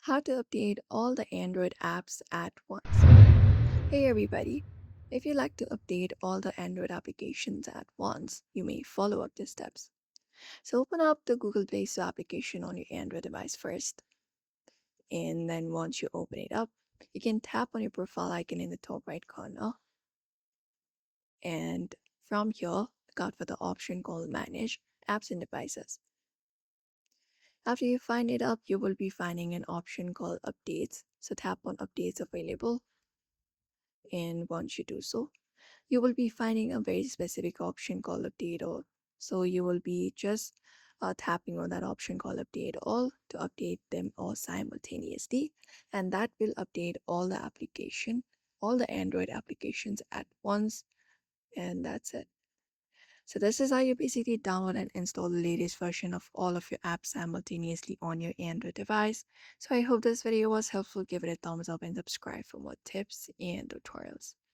How to update all the Android apps at once. Hey everybody! If you like to update all the Android applications at once, you may follow up these steps. So open up the Google Play Store application on your Android device first. And then once you open it up, you can tap on your profile icon in the top right corner. And from here, look out for the option called Manage Apps and Devices. After you find it up, you will be finding an option called Updates. So tap on Updates Available. And once you do so, you will be finding a very specific option called Update All. So you will be just tapping on that option called Update All to update them all simultaneously. And that will update all the application, all the Android applications at once. And that's it. So this is how you basically download and install the latest version of all of your apps simultaneously on your Android device. So I hope this video was helpful. Give it a thumbs up and subscribe for more tips and tutorials.